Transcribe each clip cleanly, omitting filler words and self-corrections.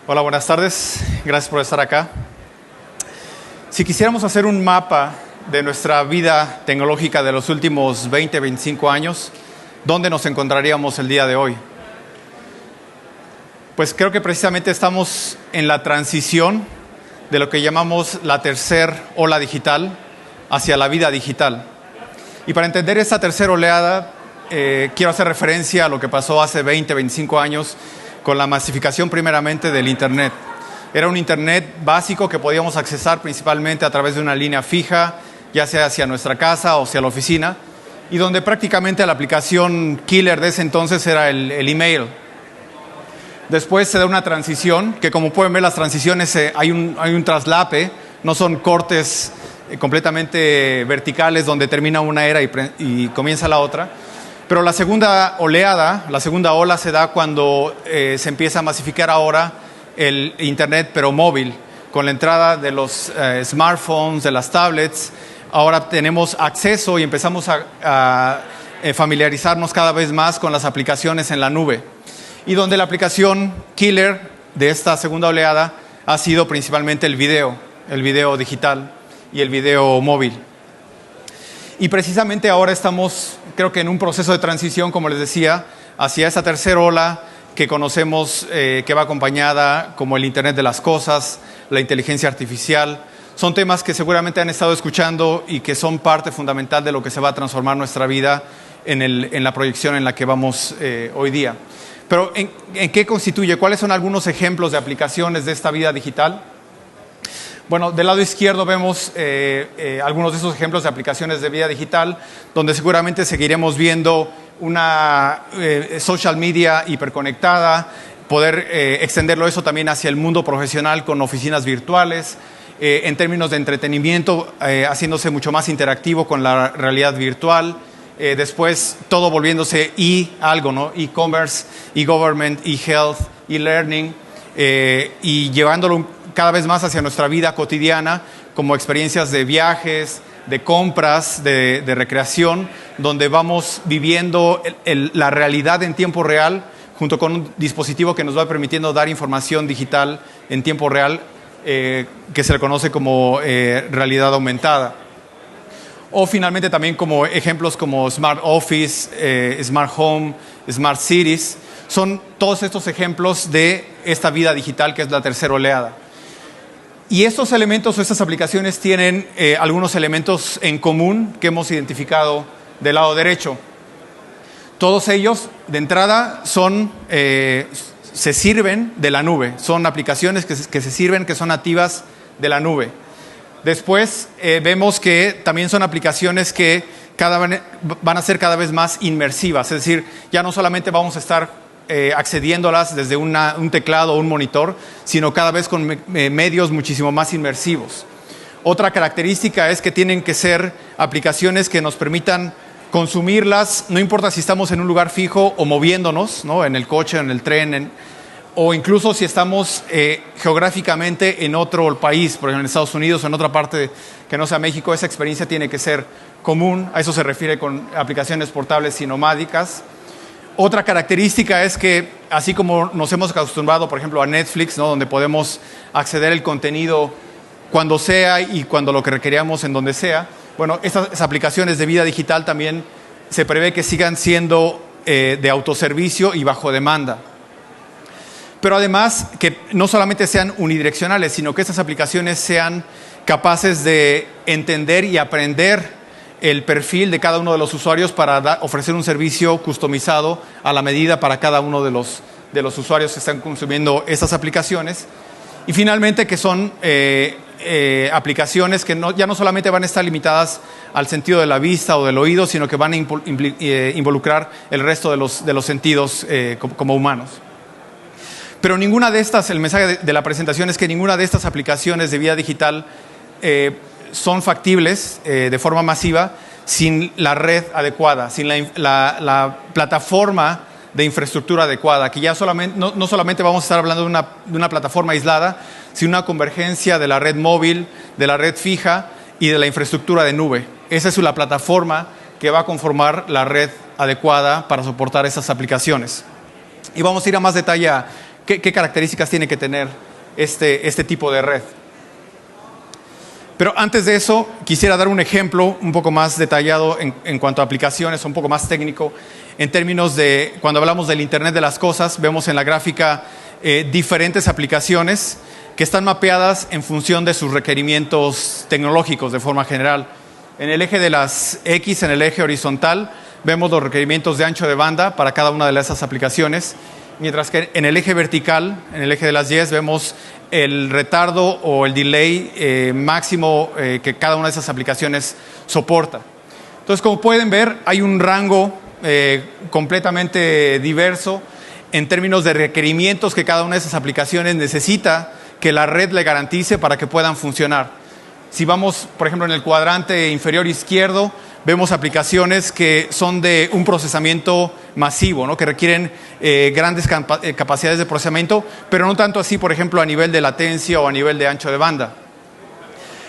Hola, buenas tardes. Gracias por estar acá. Si quisiéramos hacer un mapa de nuestra vida tecnológica de los últimos 20, 25 años, ¿dónde nos encontraríamos el día de hoy? Pues creo que precisamente estamos en la transición de lo que llamamos la tercera ola digital hacia la vida digital. Y para entender esta tercera oleada, quiero hacer referencia a lo que pasó hace 20, 25 años con la masificación primeramente del Internet. Era un Internet básico que podíamos accesar principalmente a través de una línea fija, ya sea hacia nuestra casa o hacia la oficina, y donde prácticamente la aplicación killer de ese entonces era el email. Después se da una transición, que como pueden ver las transiciones hay un traslape, no son cortes completamente verticales donde termina una era y comienza la otra. Pero la segunda oleada, la segunda ola se da cuando se empieza a masificar ahora el Internet, pero móvil, con la entrada de los smartphones, de las tablets. Ahora tenemos acceso y empezamos a familiarizarnos cada vez más con las aplicaciones en la nube. Y donde la aplicación killer de esta segunda oleada ha sido principalmente el video digital y el video móvil. Y precisamente ahora estamos, creo que en un proceso de transición, como les decía, hacia esa tercera ola que conocemos, que va acompañada como el Internet de las cosas, la inteligencia artificial. Son temas que seguramente han estado escuchando y que son parte fundamental de lo que se va a transformar nuestra vida en la proyección en la que vamos hoy día. Pero ¿en qué constituye? ¿Cuáles son algunos ejemplos de aplicaciones de esta vida digital? Bueno, del lado izquierdo vemos algunos de esos ejemplos de aplicaciones de vida digital, donde seguramente seguiremos viendo una social media hiperconectada, poder extenderlo eso también hacia el mundo profesional con oficinas virtuales, en términos de entretenimiento, haciéndose mucho más interactivo con la realidad virtual. Después todo volviéndose algo, ¿no? E-commerce, e-government, e-health, e-learning, y llevándolo cada vez más hacia nuestra vida cotidiana, como experiencias de viajes, de compras, de recreación, donde vamos viviendo la realidad en tiempo real, junto con un dispositivo que nos va permitiendo dar información digital en tiempo real, que se le conoce como realidad aumentada. O finalmente también como ejemplos como Smart Office, Smart Home, Smart Cities. Son todos estos ejemplos de esta vida digital que es la tercera oleada. Y estos elementos o estas aplicaciones tienen algunos elementos en común que hemos identificado del lado derecho. Todos ellos, de entrada, se sirven de la nube. Son aplicaciones que se sirven, que son nativas de la nube. Después vemos que también son aplicaciones que van a ser cada vez más inmersivas. Es decir, ya no solamente vamos a estar accediéndolas desde un teclado o un monitor, sino cada vez con medios muchísimo más inmersivos. Otra característica es que tienen que ser aplicaciones que nos permitan consumirlas, no importa si estamos en un lugar fijo o moviéndonos, ¿no? En el coche, en el tren, o incluso si estamos geográficamente en otro país, por ejemplo en Estados Unidos o en otra parte que no sea México. Esa experiencia tiene que ser común. A eso se refiere con aplicaciones portables y nomádicas. Otra característica es que, así como nos hemos acostumbrado, por ejemplo, a Netflix, ¿no? Donde podemos acceder al contenido cuando sea y cuando lo que requeríamos en donde sea, bueno, estas aplicaciones de vida digital también se prevé que sigan siendo de autoservicio y bajo demanda. Pero además que no solamente sean unidireccionales, sino que estas aplicaciones sean capaces de entender y aprender el perfil de cada uno de los usuarios para ofrecer un servicio customizado a la medida para cada uno de los usuarios que están consumiendo estas aplicaciones. Y finalmente que son aplicaciones que ya no solamente van a estar limitadas al sentido de la vista o del oído, sino que van a involucrar el resto de los sentidos como humanos. Pero ninguna de estas, el mensaje de la presentación es que ninguna de estas aplicaciones de vida digital son factibles de forma masiva sin la red adecuada, sin la plataforma de infraestructura adecuada, que ya no solamente vamos a estar hablando de una plataforma aislada, sino una convergencia de la red móvil, de la red fija y de la infraestructura de nube. Esa es la plataforma que va a conformar la red adecuada para soportar esas aplicaciones. Y vamos a ir a más detalle a qué características tiene que tener este tipo de red. Pero antes de eso, quisiera dar un ejemplo un poco más detallado en cuanto a aplicaciones, un poco más técnico, en términos de cuando hablamos del Internet de las cosas. Vemos en la gráfica diferentes aplicaciones que están mapeadas en función de sus requerimientos tecnológicos de forma general. En el eje de las X, en el eje horizontal, vemos los requerimientos de ancho de banda para cada una de esas aplicaciones, mientras que en el eje vertical, en el eje de las Y, vemos el retardo o el delay máximo que cada una de esas aplicaciones soporta. Entonces, como pueden ver, hay un rango completamente diverso en términos de requerimientos que cada una de esas aplicaciones necesita que la red le garantice para que puedan funcionar. Si vamos, por ejemplo, en el cuadrante inferior izquierdo, vemos aplicaciones que son de un procesamiento masivo, ¿no? Que requieren grandes capacidades de procesamiento, pero no tanto así, por ejemplo, a nivel de latencia o a nivel de ancho de banda.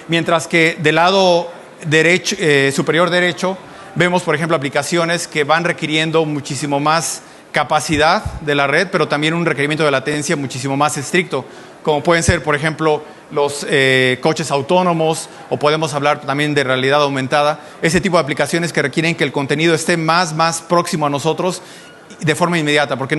Mientras que del lado derecho, superior derecho, vemos, por ejemplo, aplicaciones que van requiriendo muchísimo más capacidad de la red, pero también un requerimiento de latencia muchísimo más estricto, como pueden ser, por ejemplo, los coches autónomos, o podemos hablar también de realidad aumentada, ese tipo de aplicaciones que requieren que el contenido esté más próximo a nosotros de forma inmediata, porque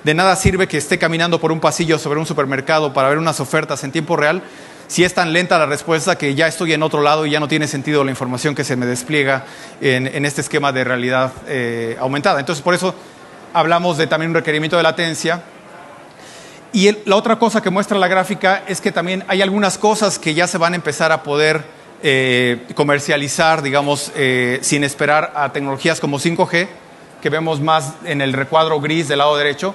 de nada sirve que esté caminando por un pasillo sobre un supermercado para ver unas ofertas en tiempo real, si es tan lenta la respuesta que ya estoy en otro lado y ya no tiene sentido la información que se me despliega en este esquema de realidad aumentada. Entonces, por eso hablamos de también un requerimiento de latencia. Y la otra cosa que muestra la gráfica es que también hay algunas cosas que ya se van a empezar a poder comercializar, digamos, sin esperar a tecnologías como 5G, que vemos más en el recuadro gris del lado derecho,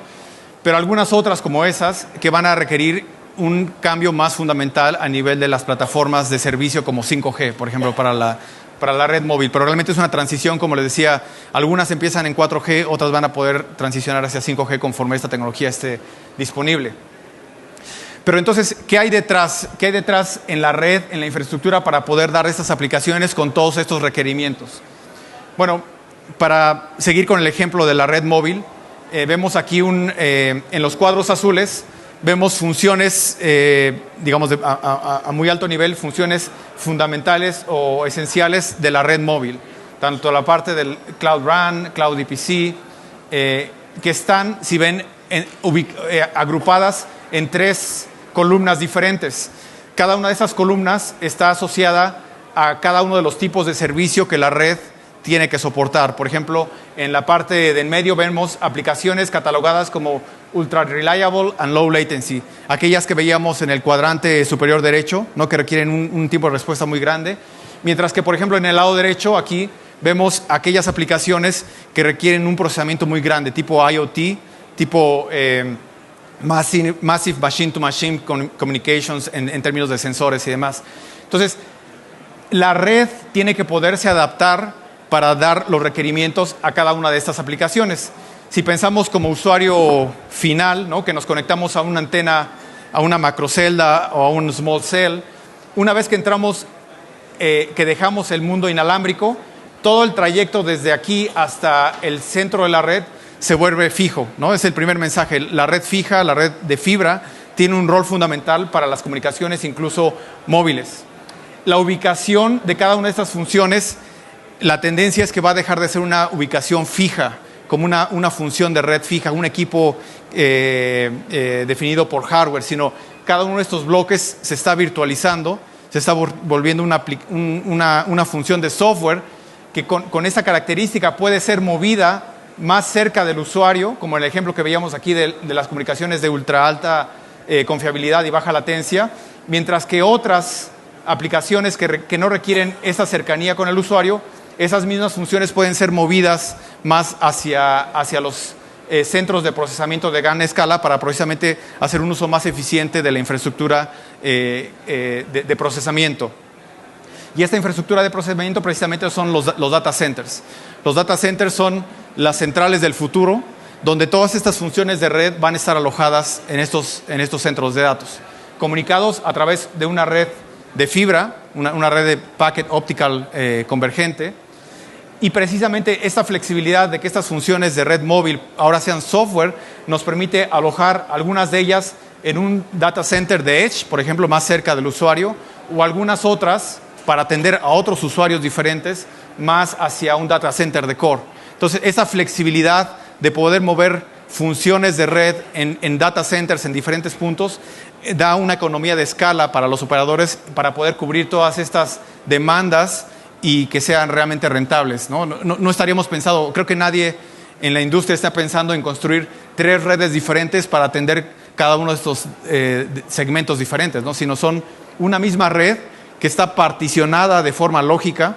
pero algunas otras como esas que van a requerir un cambio más fundamental a nivel de las plataformas de servicio como 5G, por ejemplo, para la red móvil. Pero realmente es una transición, como les decía, algunas empiezan en 4G, otras van a poder transicionar hacia 5G conforme esta tecnología esté disponible. Pero entonces, ¿qué hay detrás? ¿Qué hay detrás en la red, en la infraestructura para poder dar estas aplicaciones con todos estos requerimientos? Bueno, para seguir con el ejemplo de la red móvil, vemos aquí en los cuadros azules, vemos funciones, digamos, a muy alto nivel, funciones fundamentales o esenciales de la red móvil. Tanto la parte del Cloud RAN, Cloud VPC, que están, si ven, agrupadas en 3 columnas diferentes. Cada una de esas columnas está asociada a cada uno de los tipos de servicio que la red tiene que soportar. Por ejemplo, en la parte de en medio vemos aplicaciones catalogadas como ultra reliable and low latency, aquellas que veíamos en el cuadrante superior derecho, ¿no? Que requieren un tiempo de respuesta muy grande, mientras que, por ejemplo, en el lado derecho aquí vemos aquellas aplicaciones que requieren un procesamiento muy grande, tipo IoT, tipo Massive Machine to Machine Communications en términos de sensores y demás. Entonces, la red tiene que poderse adaptar para dar los requerimientos a cada una de estas aplicaciones. Si pensamos como usuario final, ¿no? Que nos conectamos a una antena, a una macrocelda o a un small cell, una vez que entramos, que dejamos el mundo inalámbrico, todo el trayecto desde aquí hasta el centro de la red se vuelve fijo, ¿no? Es el primer mensaje. La red fija, la red de fibra, tiene un rol fundamental para las comunicaciones, incluso móviles. La ubicación de cada una de estas funciones, la tendencia es que va a dejar de ser una ubicación fija, como una función de red fija, un equipo definido por hardware, sino cada uno de estos bloques se está virtualizando, se está volviendo una función de software que con esta característica puede ser movida más cerca del usuario, como el ejemplo que veíamos aquí de las comunicaciones de ultra alta confiabilidad y baja latencia, mientras que otras aplicaciones que no requieren esa cercanía con el usuario, esas mismas funciones pueden ser movidas más hacia los centros de procesamiento de gran escala para precisamente hacer un uso más eficiente de la infraestructura de procesamiento. Y esta infraestructura de procesamiento precisamente son los data centers. Los data centers son las centrales del futuro, donde todas estas funciones de red van a estar alojadas en estos centros de datos, comunicados a través de una red de fibra, una red de packet optical convergente, Y precisamente esta flexibilidad de que estas funciones de red móvil ahora sean software nos permite alojar algunas de ellas en un data center de Edge, por ejemplo, más cerca del usuario, o algunas otras para atender a otros usuarios diferentes más hacia un data center de core. Entonces, esa flexibilidad de poder mover funciones de red en data centers en diferentes puntos da una economía de escala para los operadores para poder cubrir todas estas demandas y que sean realmente rentables, ¿no? No estaríamos pensando, creo que nadie en la industria está pensando en construir 3 redes diferentes para atender cada uno de estos segmentos diferentes, ¿no? Sino son una misma red que está particionada de forma lógica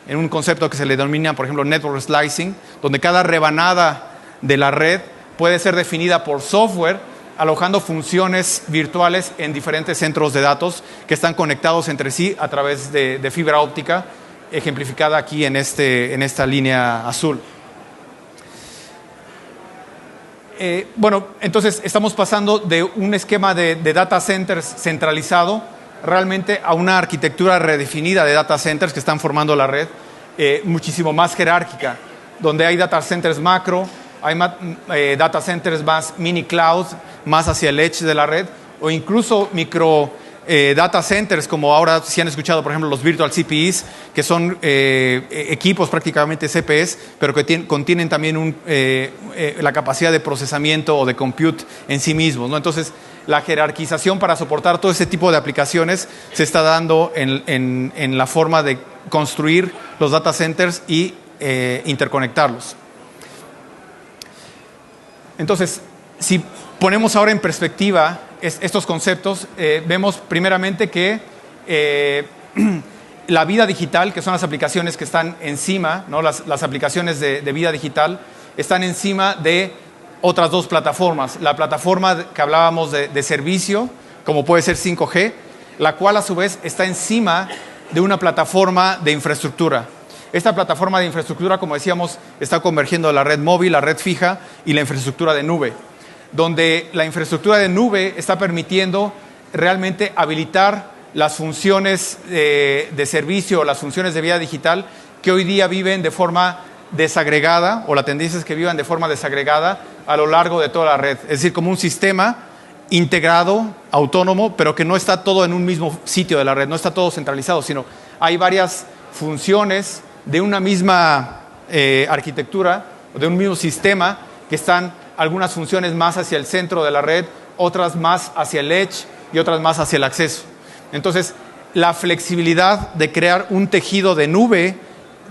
en un concepto que se le denomina, por ejemplo, network slicing, donde cada rebanada de la red puede ser definida por software, alojando funciones virtuales en diferentes centros de datos que están conectados entre sí a través de fibra óptica, ejemplificada aquí en esta línea azul. Bueno, entonces estamos pasando de un esquema de data centers centralizado realmente a una arquitectura redefinida de data centers que están formando la red, muchísimo más jerárquica, donde hay data centers macro, hay data centers más mini cloud, más hacia el edge de la red, o incluso micro data centers, como ahora si han escuchado, por ejemplo, los virtual CPEs, que son equipos prácticamente CPEs, pero que contienen también la capacidad de procesamiento o de compute en sí mismos, ¿no? Entonces, la jerarquización para soportar todo ese tipo de aplicaciones se está dando en la forma de construir los data centers y interconectarlos. Entonces, si ponemos ahora en perspectiva estos conceptos, vemos primeramente que la vida digital, que son las aplicaciones que están encima, ¿no? Las aplicaciones de vida digital, están encima de otras 2 plataformas. La plataforma que hablábamos de servicio, como puede ser 5G, la cual a su vez está encima de una plataforma de infraestructura. Esta plataforma de infraestructura, como decíamos, está convergiendo la red móvil, la red fija y la infraestructura de nube, donde la infraestructura de nube está permitiendo realmente habilitar las funciones de servicio, las funciones de vida digital que hoy día viven de forma desagregada, o la tendencia es que vivan de forma desagregada a lo largo de toda la red. Es decir, como un sistema integrado, autónomo, pero que no está todo en un mismo sitio de la red, no está todo centralizado, sino hay varias funciones de una misma arquitectura, de un mismo sistema, que están algunas funciones más hacia el centro de la red, otras más hacia el edge y otras más hacia el acceso. Entonces, la flexibilidad de crear un tejido de nube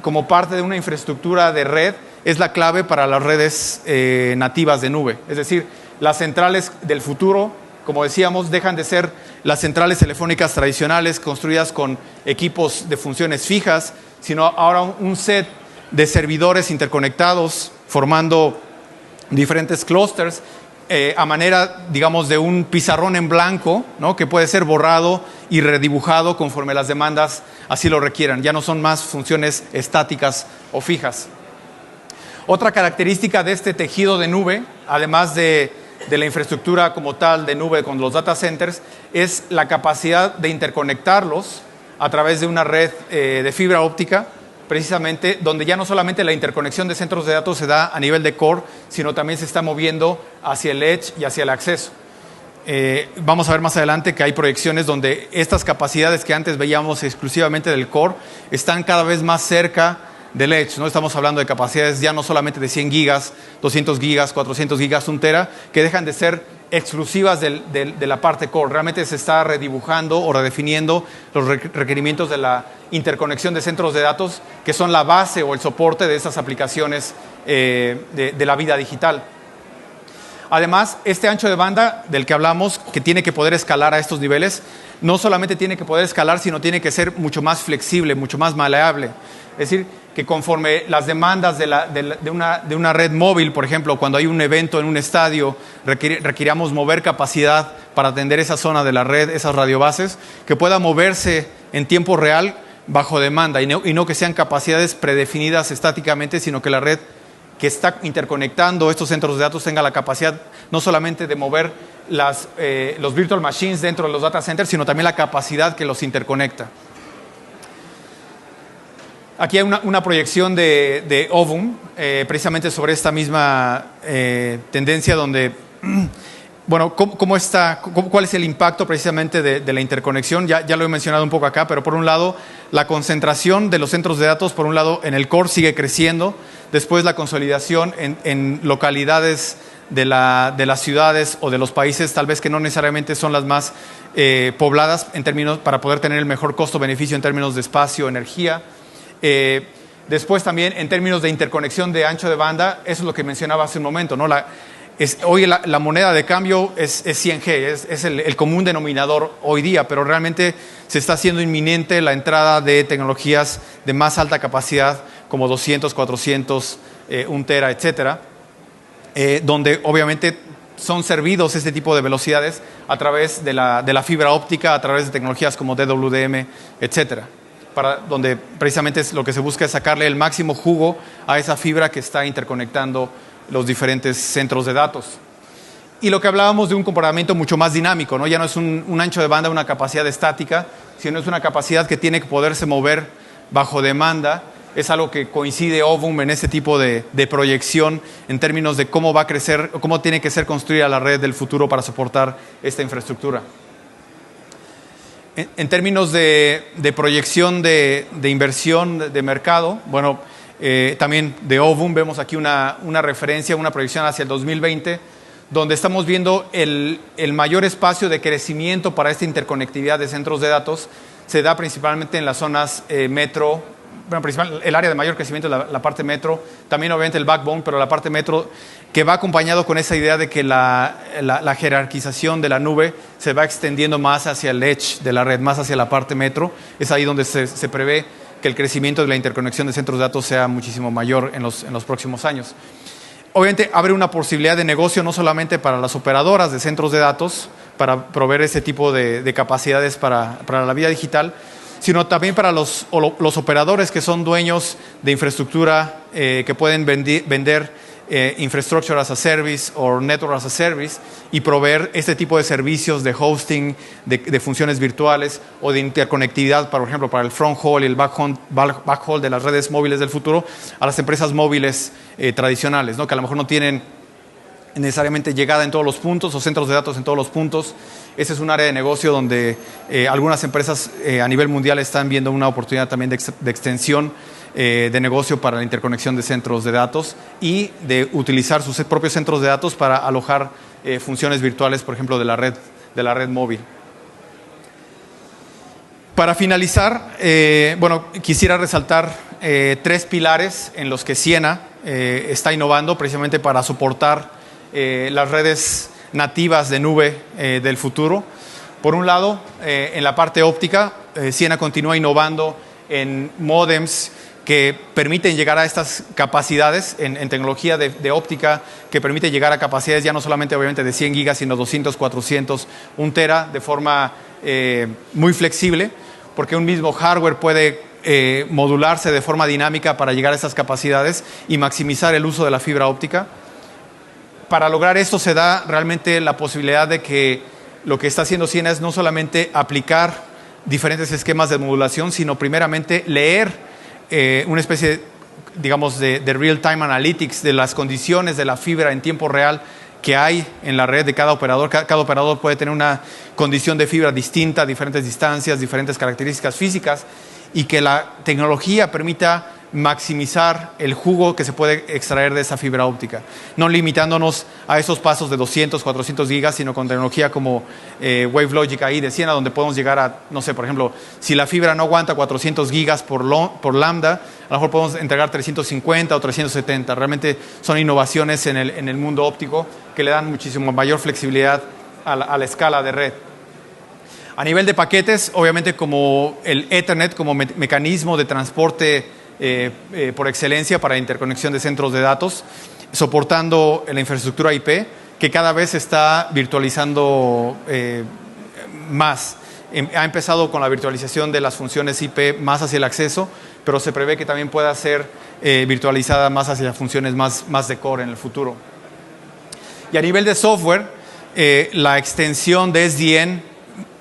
como parte de una infraestructura de red es la clave para las redes nativas de nube. Es decir, las centrales del futuro, como decíamos, dejan de ser las centrales telefónicas tradicionales construidas con equipos de funciones fijas, sino ahora un set de servidores interconectados formando diferentes clústeres a manera, digamos, de un pizarrón en blanco, ¿no? Que puede ser borrado y redibujado conforme las demandas así lo requieran. Ya no son más funciones estáticas o fijas. Otra característica de este tejido de nube, además de la infraestructura como tal de nube con los data centers, es la capacidad de interconectarlos a través de una red de fibra óptica, precisamente donde ya no solamente la interconexión de centros de datos se da a nivel de core, sino también se está moviendo hacia el edge y hacia el acceso. Vamos a ver más adelante que hay proyecciones donde estas capacidades que antes veíamos exclusivamente del core están cada vez más cerca del edge, ¿no? Estamos hablando de capacidades ya no solamente de 100 gigas, 200 gigas, 400 gigas, 1 tera, que dejan de ser exclusivas de la parte core. Realmente se está redibujando o redefiniendo los requerimientos de la interconexión de centros de datos, que son la base o el soporte de esas aplicaciones de la vida digital. Además, este ancho de banda del que hablamos, que tiene que poder escalar a estos niveles, no solamente tiene que poder escalar, sino tiene que ser mucho más flexible, mucho más maleable. Es decir, que conforme las demandas de una red móvil, por ejemplo, cuando hay un evento en un estadio, requiramos mover capacidad para atender esa zona de la red, esas radiobases, que pueda moverse en tiempo real bajo demanda y no que sean capacidades predefinidas estáticamente, sino que la red que está interconectando estos centros de datos tenga la capacidad no solamente de mover los virtual machines dentro de los data centers, sino también la capacidad que los interconecta. Aquí hay una proyección de Ovum, precisamente sobre esta misma tendencia donde, bueno, ¿cuál es el impacto precisamente de la interconexión? Ya lo he mencionado un poco acá, pero por un lado, la concentración de los centros de datos, por un lado, en el core sigue creciendo, después la consolidación en localidades de las ciudades o de los países, tal vez que no necesariamente son las más pobladas para poder tener el mejor costo-beneficio en términos de espacio, energía. Después también en términos de interconexión de ancho de banda, eso es lo que mencionaba hace un momento, ¿no? Hoy la moneda de cambio es 100G, es el común denominador hoy día, pero realmente se está haciendo inminente la entrada de tecnologías de más alta capacidad como 200, 400, 1 tera, etcétera, donde obviamente son servidos este tipo de velocidades a través de la fibra óptica, a través de tecnologías como DWDM, etcétera, donde precisamente lo que se busca es sacarle el máximo jugo a esa fibra que está interconectando los diferentes centros de datos. Y lo que hablábamos de un comportamiento mucho más dinámico, ¿no? Ya no es un ancho de banda, una capacidad estática, sino es una capacidad que tiene que poderse mover bajo demanda. Es algo que coincide Ovum en ese tipo de proyección en términos de cómo va a crecer, cómo tiene que ser construida la red del futuro para soportar esta infraestructura. En términos de proyección de inversión de mercado, bueno, también de Ovum vemos aquí una referencia, una proyección hacia el 2020, donde estamos viendo el mayor espacio de crecimiento para esta interconectividad de centros de datos. Se da principalmente en las zonas metro. Bueno, el área de mayor crecimiento es la parte metro, también obviamente el backbone, pero la parte metro que va acompañado con esa idea de que la jerarquización de la nube se va extendiendo más hacia el edge de la red, más hacia la parte metro. Es ahí donde se prevé que el crecimiento de la interconexión de centros de datos sea muchísimo mayor en los próximos años. Obviamente abre una posibilidad de negocio no solamente para las operadoras de centros de datos, para proveer ese tipo de capacidades para la vida digital, sino también para los operadores que son dueños de infraestructura que pueden vender infrastructure as a service o network as a service y proveer este tipo de servicios de hosting, de funciones virtuales o de interconectividad, por ejemplo, para el front haul y el backhaul de las redes móviles del futuro a las empresas móviles tradicionales, ¿no? Que a lo mejor no tienen necesariamente llegada en todos los puntos o centros de datos en todos los puntos. Ese es un área de negocio donde algunas empresas a nivel mundial están viendo una oportunidad también de extensión de negocio para la interconexión de centros de datos y de utilizar sus propios centros de datos para alojar funciones virtuales, por ejemplo, de la red móvil. Para finalizar, bueno, quisiera resaltar 3 pilares en los que Ciena está innovando precisamente para soportar las redes nativas de nube del futuro. Por un lado, en la parte óptica, Ciena continúa innovando en módems que permiten llegar a estas capacidades en tecnología de óptica, que permite llegar a capacidades ya no solamente obviamente de 100 gigas, sino 200, 400, 1 tera de forma muy flexible, porque un mismo hardware puede modularse de forma dinámica para llegar a estas capacidades y maximizar el uso de la fibra óptica. Para lograr esto se da realmente la posibilidad de que lo que está haciendo Ciena es no solamente aplicar diferentes esquemas de modulación, sino primeramente leer una especie, digamos, de real-time analytics de las condiciones de la fibra en tiempo real que hay en la red de cada operador. Cada operador puede tener una condición de fibra distinta, diferentes distancias, diferentes características físicas, y que la tecnología permita maximizar el jugo que se puede extraer de esa fibra óptica, no limitándonos a esos pasos de 200, 400 gigas, sino con tecnología como WaveLogic ahí de Ciena, donde podemos llegar a, no sé, por ejemplo, si la fibra no aguanta 400 gigas por lambda, a lo mejor podemos entregar 350 o 370. Realmente son innovaciones en el mundo óptico que le dan muchísimo mayor flexibilidad a la escala de red. A nivel de paquetes, obviamente como el Ethernet como mecanismo de transporte por excelencia para interconexión de centros de datos, soportando la infraestructura IP, que cada vez se está virtualizando más. Ha empezado con la virtualización de las funciones IP más hacia el acceso, pero se prevé que también pueda ser virtualizada más hacia funciones más de core en el futuro. Y a nivel de software, la extensión de SDN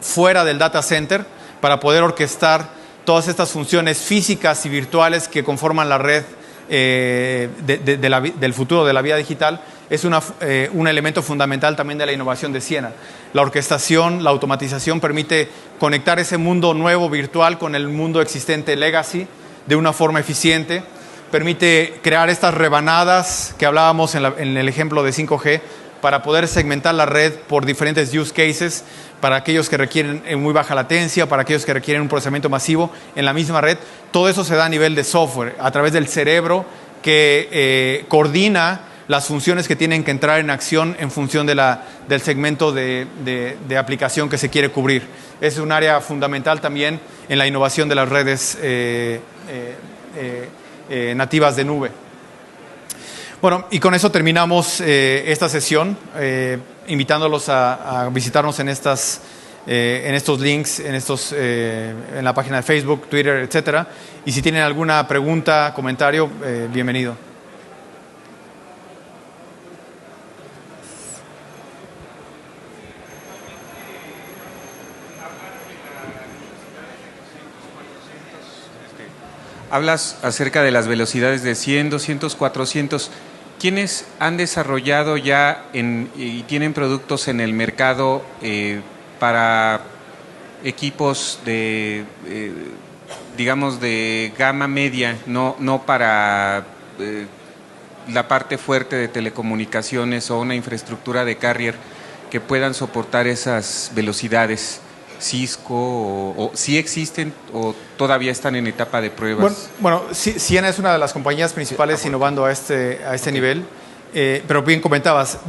fuera del data center para poder orquestar todas estas funciones físicas y virtuales que conforman la red del futuro de la vida digital, es un elemento fundamental también de la innovación de Siena. La orquestación, la automatización permite conectar ese mundo nuevo virtual con el mundo existente legacy de una forma eficiente, permite crear estas rebanadas que hablábamos en el ejemplo de 5G para poder segmentar la red por diferentes use cases, para aquellos que requieren muy baja latencia, para aquellos que requieren un procesamiento masivo en la misma red. Todo eso se da a nivel de software, a través del cerebro que coordina las funciones que tienen que entrar en acción en función del segmento de aplicación que se quiere cubrir. Es un área fundamental también en la innovación de las redes nativas de nube. Bueno, y con eso terminamos esta sesión, invitándolos a visitarnos en estos links, en la página de Facebook, Twitter, etcétera. Y si tienen alguna pregunta, comentario, bienvenido. Hablas acerca de las velocidades de 100, 200, 400. ¿Quiénes han desarrollado ya y tienen productos en el mercado para equipos digamos, de gama media, no para la parte fuerte de telecomunicaciones o una infraestructura de carrier que puedan soportar esas velocidades? Cisco o sí existen o todavía están en etapa de pruebas? Bueno, Siena es una de las compañías principales innovando a este nivel, pero bien comentabas,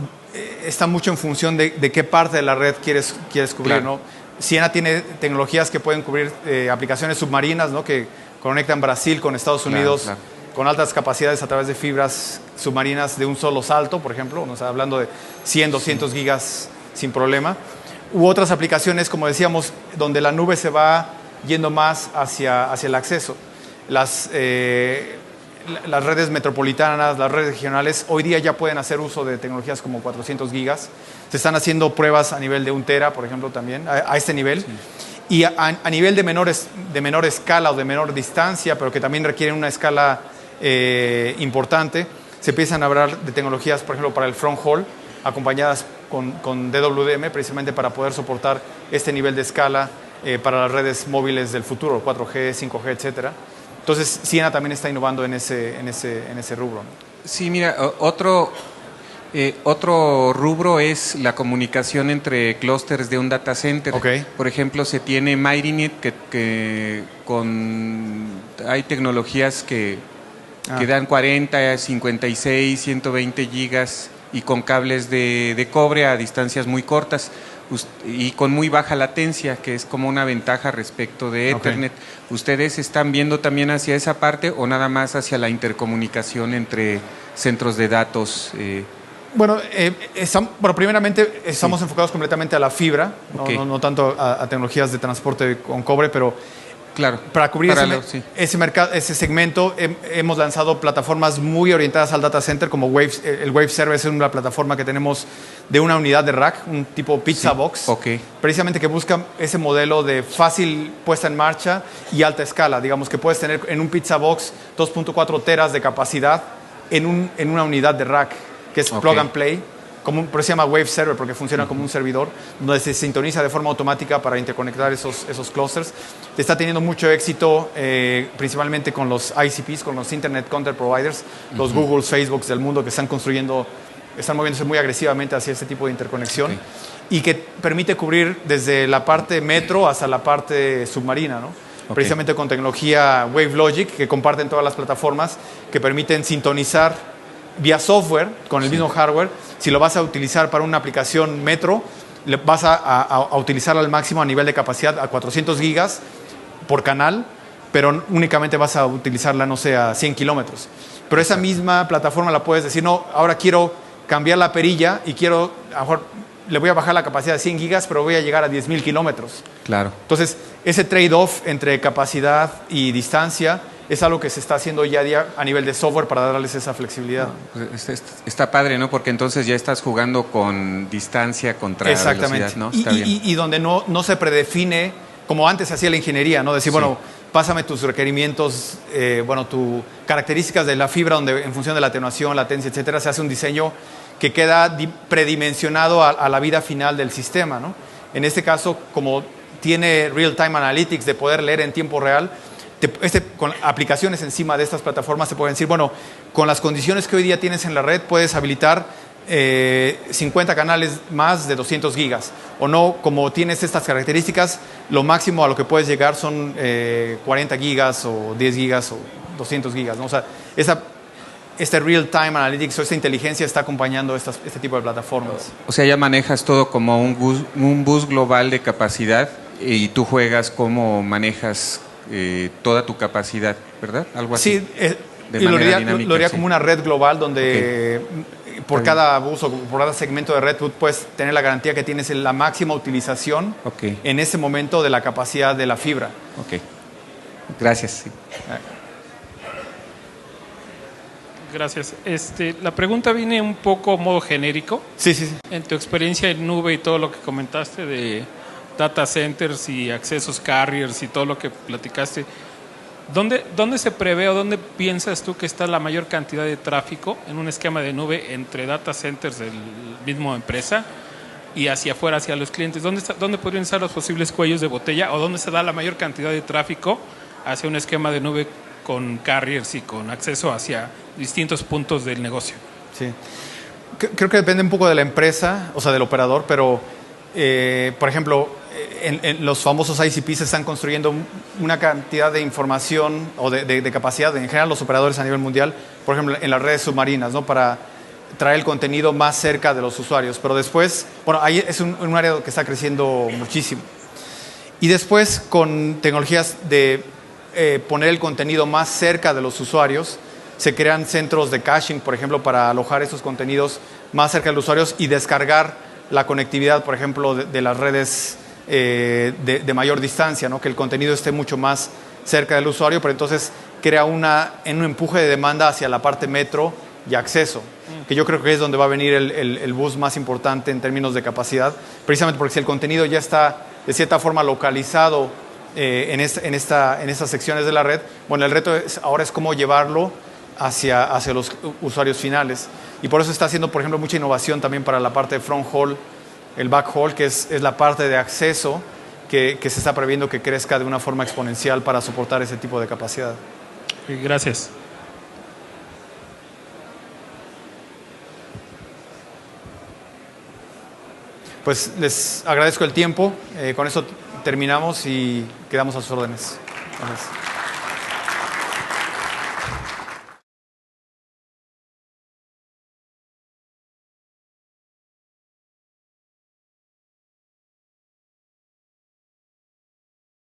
está mucho en función de qué parte de la red quieres cubrir, claro. ¿No? Siena tiene tecnologías que pueden cubrir aplicaciones submarinas, ¿no? Que conectan Brasil con Estados Unidos, claro. Con altas capacidades a través de fibras submarinas de un solo salto, por ejemplo, o sea, hablando de 100, 200 gigas sin problema. U otras aplicaciones, como decíamos, donde la nube se va yendo más hacia el acceso. Las redes metropolitanas, las redes regionales, hoy día ya pueden hacer uso de tecnologías como 400 gigas. Se están haciendo pruebas a nivel de 1 tera, por ejemplo, también, a este nivel. Sí. Y a nivel de menor escala o de menor distancia, pero que también requieren una escala importante, se empiezan a hablar de tecnologías, por ejemplo, para el front haul, acompañadas con DWDM, precisamente para poder soportar este nivel de escala para las redes móviles del futuro, 4G, 5G, etcétera. Entonces, Siena también está innovando en ese rubro. Sí, mira, otro rubro es la comunicación entre clústeres de un data center. Okay. Por ejemplo, se tiene Mightynet, que hay tecnologías que dan 40, 56, 120 gigas y con cables de cobre a distancias muy cortas y con muy baja latencia, que es como una ventaja respecto de Ethernet. Okay. ¿Ustedes están viendo también hacia esa parte o nada más hacia la intercomunicación entre centros de datos? Bueno, primeramente estamos enfocados completamente a la fibra, okay. no tanto a tecnologías de transporte con cobre, pero claro, para cubrir ese mercado, ese segmento, hemos lanzado plataformas muy orientadas al data center, como el Wave Server es una plataforma que tenemos de una unidad de rack, un tipo pizza box, okay. Precisamente que busca ese modelo de fácil puesta en marcha y alta escala. Digamos que puedes tener en un pizza box 2.4 teras de capacidad en una unidad de rack, que es plug and play. Por eso se llama Wave Server, porque funciona como un servidor donde se sintoniza de forma automática para interconectar esos clusters. Está teniendo mucho éxito, principalmente con los ICPs, con los Internet Content Providers, los Googles, Facebooks del mundo que están moviéndose muy agresivamente hacia este tipo de interconexión, y que permite cubrir desde la parte metro hasta la parte submarina, ¿no? Precisamente con tecnología WaveLogic, que comparten todas las plataformas, que permiten sintonizar vía software con el mismo hardware. Si lo vas a utilizar para una aplicación metro, vas a utilizarla al máximo a nivel de capacidad a 400 gigas por canal, pero únicamente vas a utilizarla, no sé, a 100 kilómetros. Pero esa misma plataforma la puedes decir, no, ahora quiero cambiar la perilla y a lo mejor le voy a bajar la capacidad de 100 gigas, pero voy a llegar a 10,000 kilómetros. Claro. Entonces, ese trade-off entre capacidad y distancia es algo que se está haciendo ya a día a nivel de software para darles esa flexibilidad. Está padre, ¿no? Porque entonces ya estás jugando con distancia contra velocidad, ¿no? Está bien. Y donde no se predefine, como antes hacía la ingeniería, ¿no? Decir, bueno, pásame tus requerimientos, tus características de la fibra, donde en función de la atenuación, latencia, etcétera, se hace un diseño que queda predimensionado a la vida final del sistema, ¿no? En este caso, como tiene real-time analytics de poder leer en tiempo real, con aplicaciones encima de estas plataformas se pueden decir, bueno, con las condiciones que hoy día tienes en la red puedes habilitar 50 canales más de 200 gigas, o no, como tienes estas características, lo máximo a lo que puedes llegar son 40 gigas o 10 gigas o 200 gigas, ¿no? O sea, este real-time analytics o esta inteligencia está acompañando este tipo de plataformas. O sea, ya manejas todo como un bus global de capacidad y tú juegas cómo manejas toda tu capacidad, ¿verdad? Algo así. Sí, lo haría como una red global donde por cada bus o por cada segmento de red tú puedes tener la garantía que tienes la máxima utilización en ese momento de la capacidad de la fibra. Ok. Gracias. Sí. Gracias. La pregunta viene un poco a modo genérico. Sí. En tu experiencia en nube y todo lo que comentaste de data centers y accesos carriers y todo lo que platicaste, ¿dónde se prevé o dónde piensas tú que está la mayor cantidad de tráfico en un esquema de nube entre data centers del mismo empresa y hacia afuera, hacia los clientes? ¿Dónde podrían estar los posibles cuellos de botella o dónde se da la mayor cantidad de tráfico hacia un esquema de nube con carriers y con acceso hacia distintos puntos del negocio? Sí. Creo que depende un poco de la empresa, o sea, del operador, pero, por ejemplo, en los famosos ICP se están construyendo una cantidad de información o de capacidad, en general los operadores a nivel mundial, por ejemplo, en las redes submarinas, ¿no? Para traer el contenido más cerca de los usuarios. Pero después, ahí es un área que está creciendo muchísimo. Y después, con tecnologías de poner el contenido más cerca de los usuarios, se crean centros de caching, por ejemplo, para alojar esos contenidos más cerca de los usuarios y descargar la conectividad, por ejemplo, de las redes de mayor distancia, ¿no? Que el contenido esté mucho más cerca del usuario, pero entonces crea un empuje de demanda hacia la parte metro y acceso, que yo creo que es donde va a venir el boost más importante en términos de capacidad, precisamente porque si el contenido ya está de cierta forma localizado en estas secciones de la red, bueno, el reto ahora es cómo llevarlo hacia los usuarios finales. Y por eso está haciendo, por ejemplo, mucha innovación también para la parte de front haul, el back haul, que es la parte de acceso que se está previendo que crezca de una forma exponencial para soportar ese tipo de capacidad. Gracias. Pues les agradezco el tiempo. Con eso terminamos y quedamos a sus órdenes. Gracias.